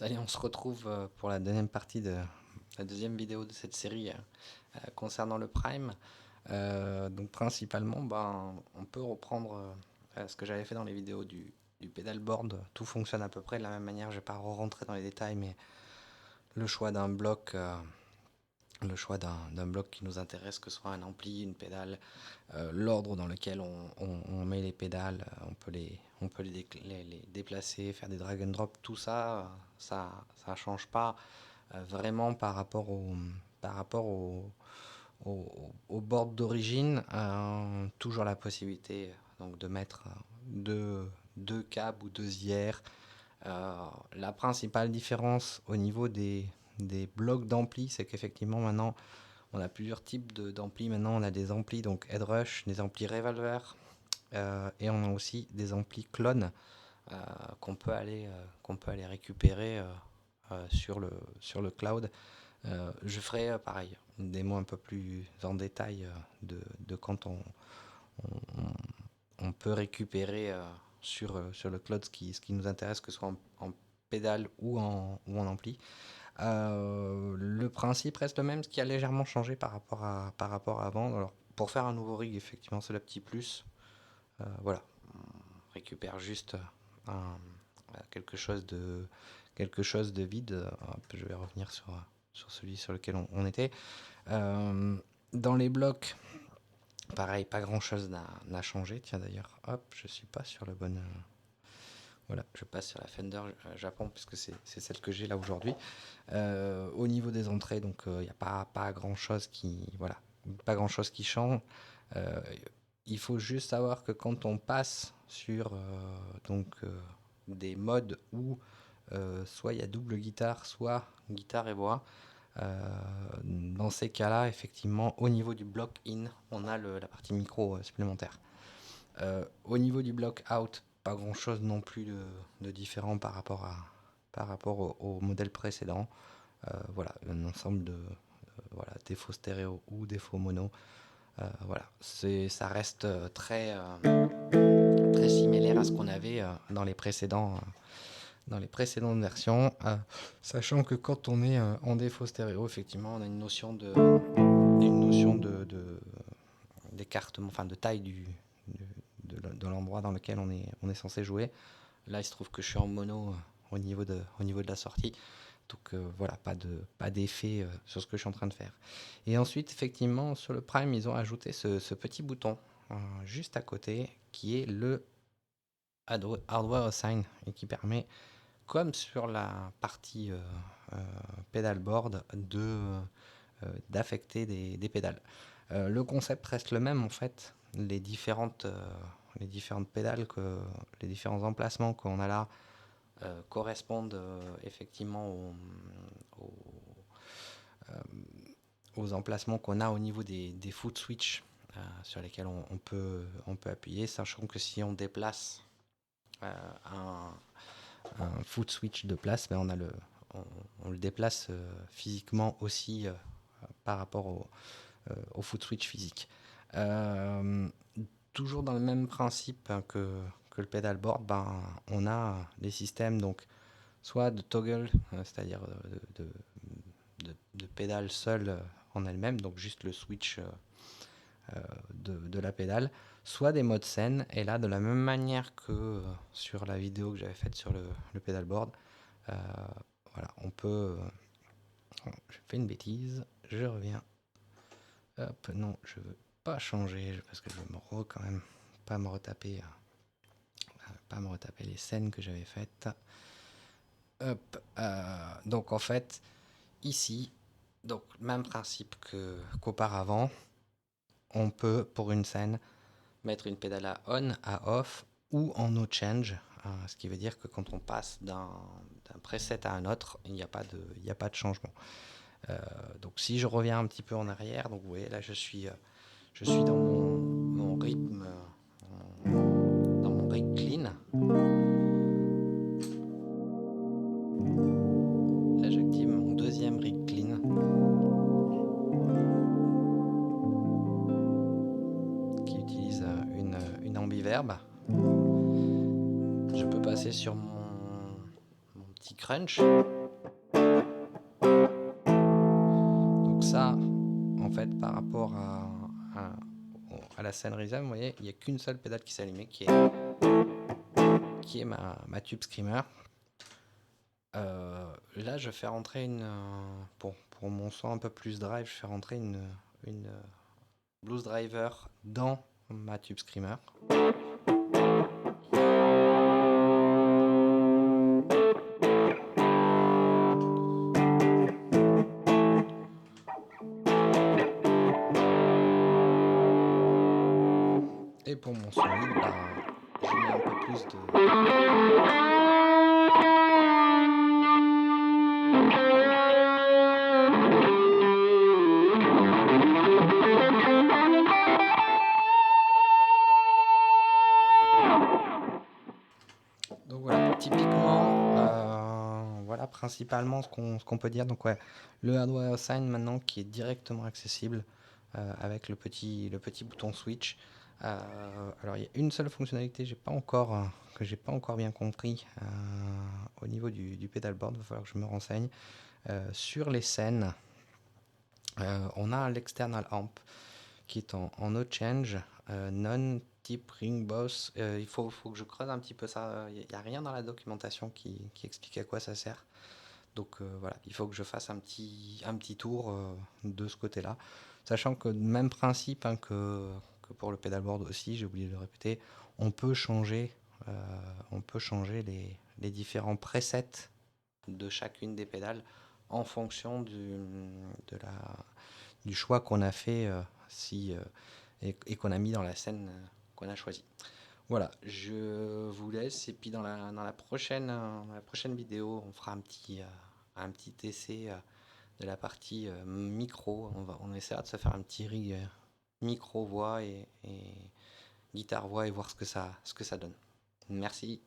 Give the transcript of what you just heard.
Salut, on se retrouve pour la deuxième partie de la deuxième vidéo de cette série concernant le Prime. Donc principalement, on peut reprendre ce que j'avais fait dans les vidéos du pedalboard. Tout fonctionne à peu près de la même manière. Je ne vais pas rentrer dans les détails, mais le choix d'un bloc, le choix d'un bloc qui nous intéresse, que ce soit un ampli, une pédale, l'ordre dans lequel on met les pédales, on peut les déplacer, faire des drag and drop, tout ça, ça change pas vraiment par rapport au board d'origine. Toujours la possibilité donc de mettre deux câbles ou deux IR. La principale différence au niveau des blocs d'ampli, c'est qu'effectivement maintenant on a plusieurs types d'amplis. Maintenant on a des amplis donc Headrush, des amplis Revolver, et on a aussi des amplis clones euh, qu'on peut aller récupérer sur le cloud. Je ferai pareil, une démo un peu plus en détail de quand on peut récupérer sur le cloud ce qui nous intéresse, que ce soit en pédale ou en ampli. Le principe reste le même, ce qui a légèrement changé par rapport à avant. Alors, pour faire un nouveau rig, effectivement, c'est le petit plus. Voilà, on récupère juste quelque chose de vide. Hop, je vais revenir sur celui sur lequel on était. Euh, dans les blocs, pareil, pas grand chose n'a changé. Tiens, d'ailleurs, hop, je suis pas sur le bon. Voilà, je passe sur la Fender Japon puisque c'est celle que j'ai là aujourd'hui. Au niveau des entrées, donc il n'y a pas grand chose qui change. Euh, il faut juste savoir que quand on passe sur des modes où soit il y a double guitare, soit guitare et voix, dans ces cas-là, effectivement, au niveau du block in, on a la partie micro supplémentaire. Au niveau du block out, pas grand-chose non plus de différent par rapport au modèle précédent. Voilà, un ensemble de voilà, défauts stéréo ou défauts mono. Voilà, ça reste très similaire à ce qu'on avait dans les précédentes versions, sachant que quand on est en défaut stéréo, effectivement, on a une notion d'écartement, enfin de taille de l'endroit dans lequel on est censé jouer. Là, il se trouve que je suis en mono au niveau de la sortie. Donc voilà, pas d'effet sur ce que je suis en train de faire. Et ensuite, effectivement, sur le Prime, ils ont ajouté ce petit bouton juste à côté qui est le Hardware Assign et qui permet, comme sur la partie pedalboard, d'affecter des pédales. Le concept reste le même en fait. Les différentes pédales, les différents emplacements qu'on a là correspondent effectivement aux, euh, aux emplacements qu'on a au niveau des foot switch sur lesquels on peut appuyer, sachant que si on déplace un foot switch de place, on le déplace physiquement aussi par rapport au foot switch physique. Euh, Toujours dans le même principe que le pedalboard, on a des systèmes donc soit de toggle, c'est-à-dire de pédale seule en elle-même, donc juste le switch de la pédale, soit des modes scène. Et là, de la même manière que sur la vidéo que j'avais faite sur le pedalboard, euh, voilà, on peut. Je fais une bêtise, je reviens. Hop, non, je veux pas changer parce que je veux quand même pas me retaper, les scènes que j'avais faites. Hop, donc en fait, ici, donc même principe qu'auparavant, on peut pour une scène mettre une pédale à on, à off ou en no change, ce qui veut dire que quand on passe d'un preset à un autre, il n'y a pas de changement. Donc si je reviens un petit peu en arrière, donc vous voyez là je suis dans mon rythme, dans mon rig clean. Là j'active mon deuxième rig clean qui utilise une ambiverb. Je peux passer sur mon petit crunch. Donc ça, en fait, par rapport à la scène Rhythm, vous voyez, il n'y a qu'une seule pédale qui s'est allumée, qui est ma Tube Screamer. Là, je fais rentrer pour mon son un peu plus drive, je fais rentrer une Blues Driver dans ma Tube Screamer. Et pour mon son lead, je mets un peu plus de... Donc voilà, typiquement, voilà principalement ce qu'on peut dire. Donc ouais, le Hardware Sign maintenant qui est directement accessible avec le petit bouton switch. Alors il y a une seule fonctionnalité que j'ai pas encore bien compris au niveau du pedalboard, il va falloir que je me renseigne. Sur les scènes, on a l'external amp qui est en no change, non type ring boss. Il faut que je creuse un petit peu ça. Il n'y a rien dans la documentation qui explique à quoi ça sert. Donc voilà, il faut que je fasse un petit tour de ce côté-là. Sachant que même principe hein, que pour le pedalboard aussi, j'ai oublié de le répéter, on peut changer, les différents presets de chacune des pédales en fonction du choix qu'on a fait et qu'on a mis dans la scène qu'on a choisie. Voilà, je vous laisse et puis dans la prochaine vidéo, on fera un petit essai de la partie micro. On essaiera de se faire un petit rig micro voix et guitare voix et voir ce que ça donne. Merci.